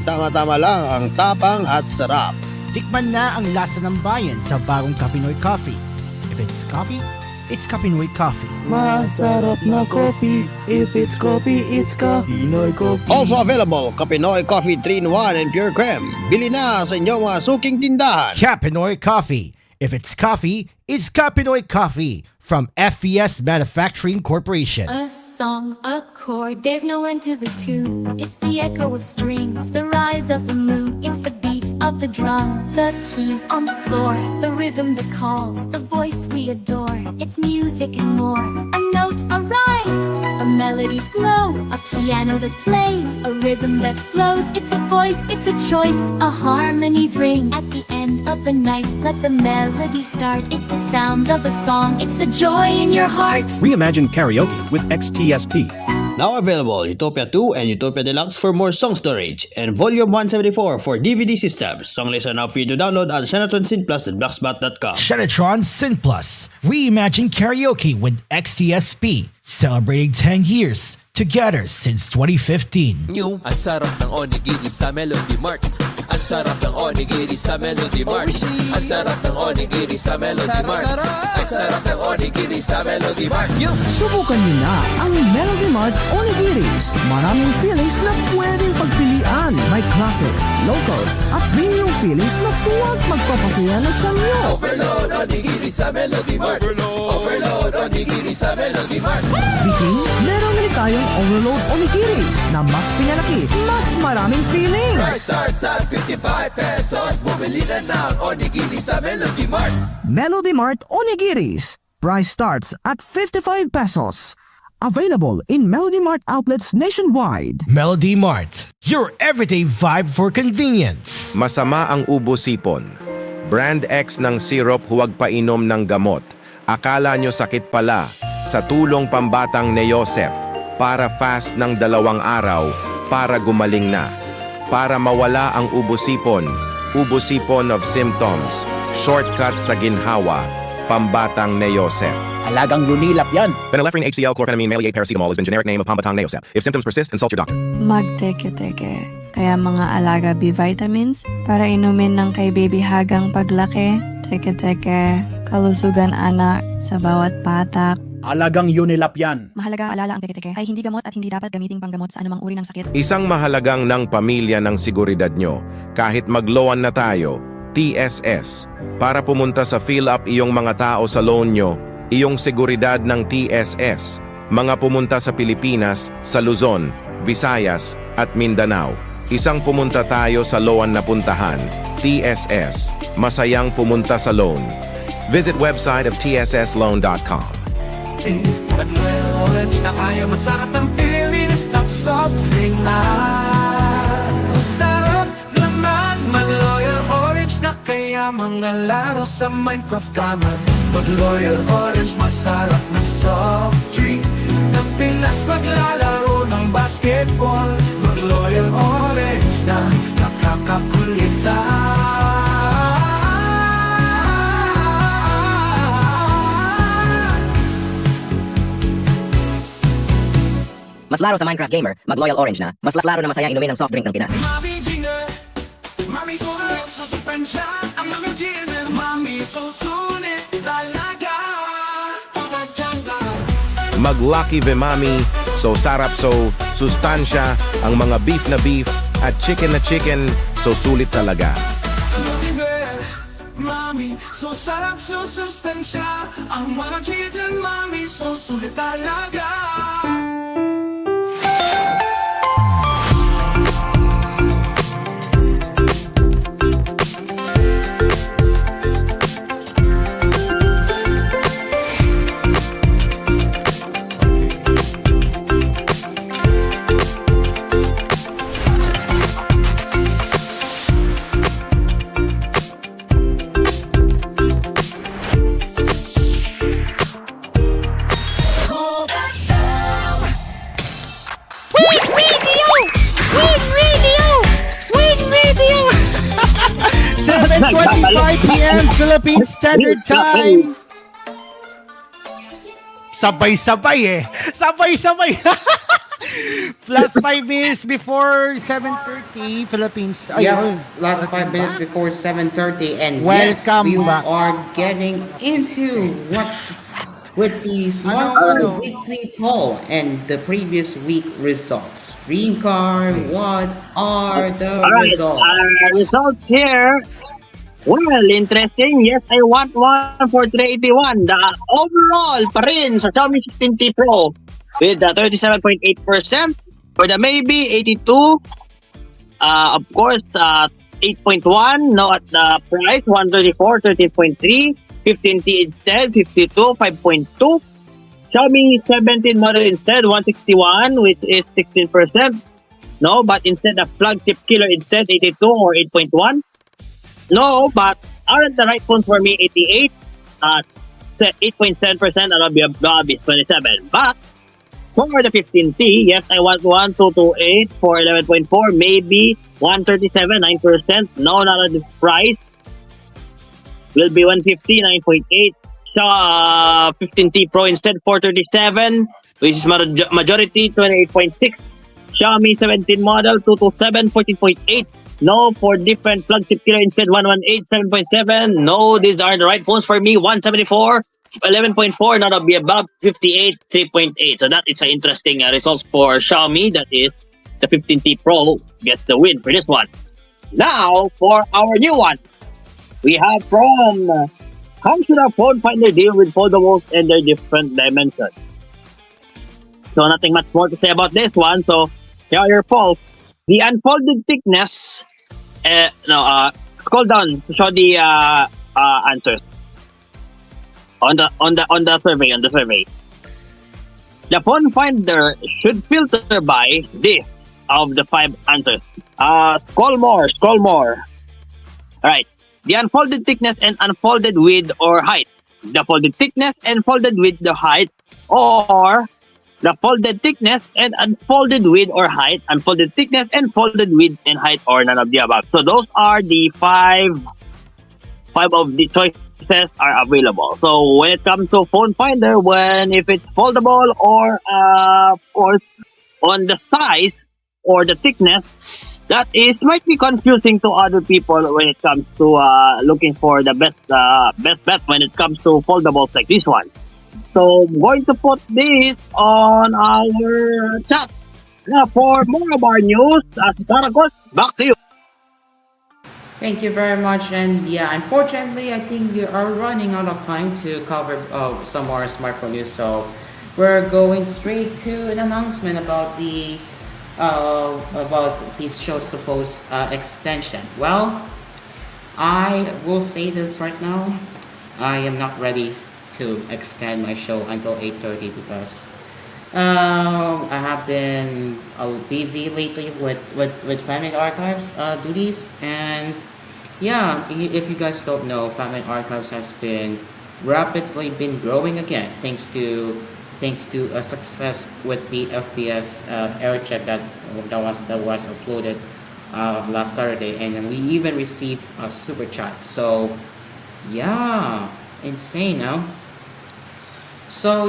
Tama-tama lang ang tapang at sarap. Tikman na ang lasa ng bayan sa bagong Capinoy Coffee. If it's coffee, it's Capinoy Coffee. Masarap na coffee. If it's coffee, it's Capinoy Coffee. Also available, Capinoy Coffee 3-in-1 and Pure Creme. Bili na sa inyong mga suking tindahan. Capinoy Coffee. If it's coffee, it's Capinoy Coffee from FES Manufacturing Corporation. A song, a chord, there's no end to the tune. It's the echo of strings, the rise of the moon. It's the beat of the drum, the keys on the floor, the rhythm that calls, the voice we adore. It's music and more, a note, a rhyme, a A melody's glow, a piano that plays, a rhythm that flows. It's a voice, it's a choice, a harmony's ring. At the end of the night, let the melody start. It's the sound of a song, it's the joy in your heart. Reimagine karaoke with XTSP. Now available Utopia 2 and Utopia Deluxe for more song storage, and Volume 174 for DVD systems. Song lists are now free to download at ShenatronSynPlus.blogspot.com. Shenatron Sin Plus. Reimagine karaoke with XTSP. Celebrating 10 years together since 2015. New, ang sarap ng onigiri sa Melody Mart. Ang sarap ng onigiri sa Melody Mart. Ang sarap ng onigiri sa Melody Mart. Ang sarap ng onigiri sa Melody Mart. Subukan niyo na ang Melody Mart Onigiris. Maraming feelings na pwedeng pagpilian. May classics, locals, at premium feelings na suwag magpapasaya ng tiyan niyo. Overload onigiri sa Melody Mart. Overload onigiri sa Melody Mart. Biking, meron rin tayong Overload Onigiris na mas pinalaki, mas maraming feelings. Price starts at 55 pesos. Bumili na ng onigiri sa Melody Mart. Melody Mart Onigiris. Price starts at 55 pesos. Available in Melody Mart outlets nationwide. Melody Mart, your everyday vibe for convenience. Masama ang ubo sipon. Brand X ng syrup, huwag painom ng gamot. Akala nyo sakit pala. Sa tulong pambatang Neosep. Para fast ng 2 araw, para gumaling na. Para mawala ang ubo-sipon of symptoms, shortcut sa ginhawa, pambatang Neosep. Alagang lunilap yan. Phenylephrine HCl chlorphenamine maleate paracetamol has been generic name of pambatang Neosep. If symptoms persist, consult your doctor. Magteke-teke. Kaya mga alaga B-vitamins para inumin ng kay baby hagang paglaki. Teke-teke. Kalusugan anak sa bawat patak. Alagang Unilap yan. Mahalaga alala ang teke-teke ay hindi gamot at hindi dapat gamiting panggamot sa anumang uri ng sakit. Isang mahalagang ng pamilya ng seguridad nyo. Kahit magloan na tayo, TSS. Para pumunta sa fill up iyong mga tao sa loan nyo, iyong seguridad ng TSS. Mga pumunta sa Pilipinas, sa Luzon, Visayas, at Mindanao. Isang pumunta tayo sa loan na puntahan, TSS. Masayang pumunta sa loan. Visit website of tssloan.com. Orange na kaya masarap ng Pilipinas na soft drink na masarap naman. Mag-Loyal Orange na kaya mga laro sa Minecraft kaman. Mag-Loyal Orange masarap ng soft drink. Ng Pinas maglalaro ng basketball. Mag-Loyal Orange na nakakakulitan. Mas laro sa Minecraft gamer, mag-Loyal Orange na. Mas laro na masaya inumin ng soft drink ng Pinas. Mami Gina, Mami susunod, sususpensya. Ang mga Gina, Mami susunod talaga. Mag-Lucky Vemami, so sarap so, sustansya, ang mga beef na beef, at chicken na chicken, so sulit talaga. Mami, so sarap, so sustansya. Ang mga kids and Mami, so sulit talaga. Win 25 p.m. Philippine Standard Time. Sabay-sabay eh. Sabay-sabay. Plus 5 minutes before 7:30 Philippines. Yeah, last 5 minutes before 7:30, and welcome yes, we back. are getting into what's with the smart weekly poll and the previous week results. Rincar, what are the results? Results here. Well, interesting. Yes, I want one for 381. The overall pa rin sa Xiaomi 16T Pro with 37.8%. For the maybe 82. Of course, 8.1. No, at the price 134, 13.3. 15T instead, 52, 5.2. Xiaomi 17 model instead, 161, which is 16%. No, but instead of flagship killer instead, 82 or 8.1. No, but aren't the right phones for me 88 at 8.7% and I'll be 27. But for the 15T, yes, I want 1228 for 11.4, maybe 137, 9%. No, not at this price. Will be 150, 9.8. 15T Pro instead, 437, which is majority, 28.6. Xiaomi 17 model, 227, 14.8. No, for different flagship killer instead, 118, 7.7. No, these are the right phones for me, 174. 11.4, not be above 58, 3.8. So that is an interesting results for Xiaomi. That is the 15T Pro gets the win for this one. Now for our new one, we have from how should a phone finder deal with foldables and their different dimensions? So nothing much more to say about this one. So here are your polls. The unfolded thickness. Scroll down to show the answers. On the survey. The phone finder should filter by this of the 5 answers. Scroll more. All right. The unfolded thickness and unfolded width or height. The folded thickness and folded width the height, or the folded thickness and unfolded width or height, unfolded thickness and folded width and height, or none of the above. So those are the five of the choices are available. So when it comes to phone finder, if it's foldable or on the size or the thickness, that is might be confusing to other people when it comes to looking for the best bet when it comes to foldables like this one. So I'm going to put this on our chat. Now for more of our news, Saragos, back to you. Thank you very much. And yeah, unfortunately, I think we are running out of time to cover some more smartphone news. So we're going straight to an announcement about this show's supposed extension. Well, I will say this right now. I am not ready to extend my show until 8:30 because I have been busy lately with Family Archives duties, and yeah, if you guys don't know, Family Archives has been rapidly been growing again thanks to a success with the FPS air check that was uploaded last Saturday, and then we even received a super chat. So yeah, insane now. So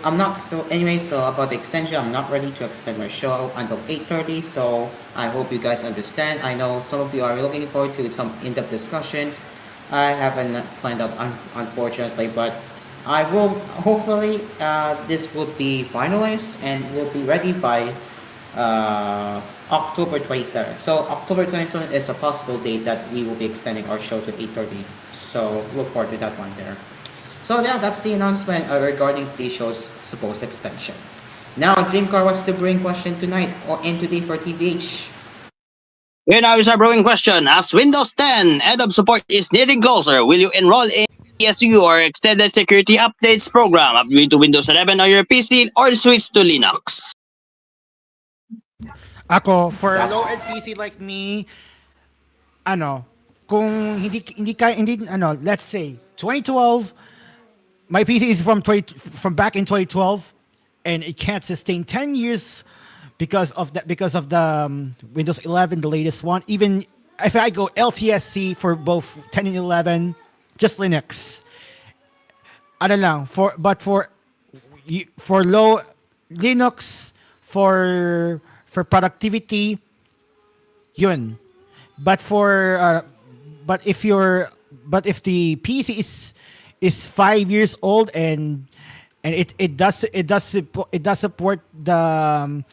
I'm not still anyway. So about the extension, I'm not ready to extend my show until 8:30. So I hope you guys understand. I know some of you are looking forward to some in-depth discussions. I haven't planned out, unfortunately, but I will hopefully this will be finalized and will be ready by October 27th. So October 27th is a possible date that we will be extending our show to 8:30. So look forward to that one there. So yeah, that's the announcement regarding the show's supposed extension. Now, Dreamcar, what's the brewing question tonight and today for TVH? Here now is our brewing question. As Windows 10 add-on support is nearing closer, will you enroll in ESU or Extended Security Updates program, upgrade to Windows 11 on your PC, or switch to Linux? Ako, for a low-end PC like me, kung let's say 2012, my PC is from back in 2012, and it can't sustain 10 years because of the Windows 11, the latest one. Even if I go LTSC for both 10 and 11, just Linux. For low Linux for productivity, yun. But if the PC is 5 years old and it does support the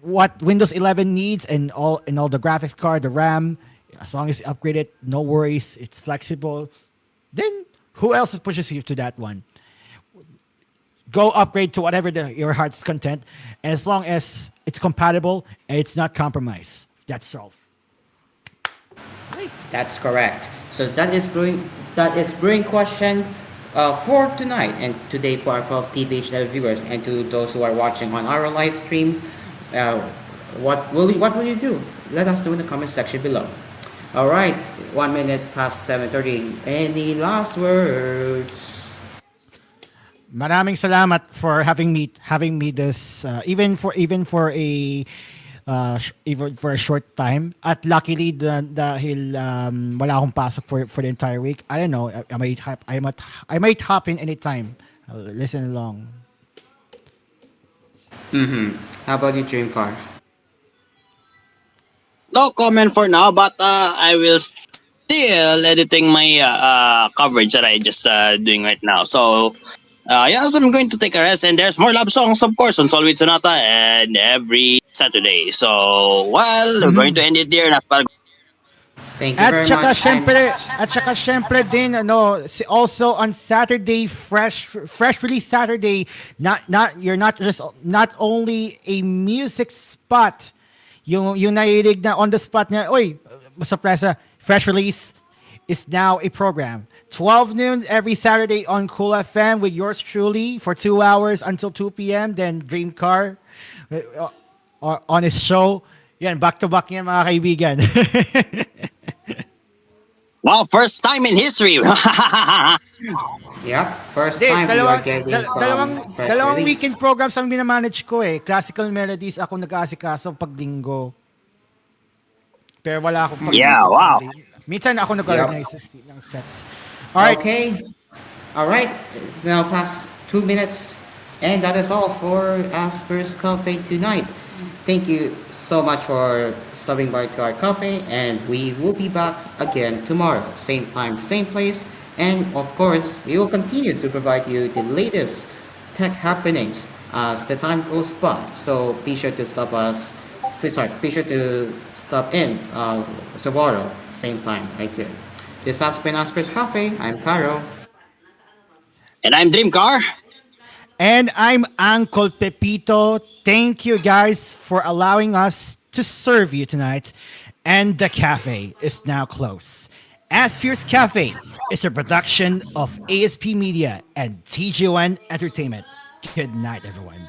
what Windows 11 needs and all the graphics card, the RAM, as long as it's upgraded, no worries, it's flexible. Then who else pushes you to that one? Go upgrade to whatever your heart's content, and as long as it's compatible and it's not compromised, that's all. That's correct. So that is brewing question for tonight and today for our fellow TVH viewers and to those who are watching on our live stream. Uh, what will you do? Let us know in the comment section below. All right, 1 minute past 7:30. Any last words? Maraming salamat for having me this even for a even for a short time at luckily dahil wala akong pasok for the entire week. I don't know. I might hop in anytime. I'll listen along. How about you, Dream Car? No comment for now, but I will still editing my coverage that I just doing right now. So yes, I'm going to take a rest, and there's more love songs, of course, on Solwit Sonata and every Saturday. So we're going to end it there. Thank you very much. At saka syempre din also on Saturday fresh release Saturday you're not only a music spot yung nailig na on the spot niya oy sorpresa fresh release is now a program 12 noon every Saturday on Cool FM with yours truly for 2 hours until 2 p.m. Then Dream Car on his show yan back to back yan mga kaibigan. Wow, first time in history. Yep, first time we are getting fresh dalawang release. weekend programs ang minamanage ko eh. Classical melodies ako nag-aasikaso pag linggo. Pero wala akong Yeah, wow. Minsan ako nag-organize ng sets. Alright. Okay. Alright. It's now past 2 minutes. And that is all for Asper's Cafe tonight. Thank you so much for stopping by to our cafe, and we will be back again tomorrow, same time, same place, and of course, we will continue to provide you the latest tech happenings as the time goes by. So be sure to be sure to stop in tomorrow, same time, right here. This has been Asper's Cafe. I'm Caro. And I'm Dream Car. And I'm Uncle Pepito. Thank you guys for allowing us to serve you tonight. And the cafe is now closed. Asphere's Cafe is a production of ASP Media and TG1 Entertainment. Good night, everyone.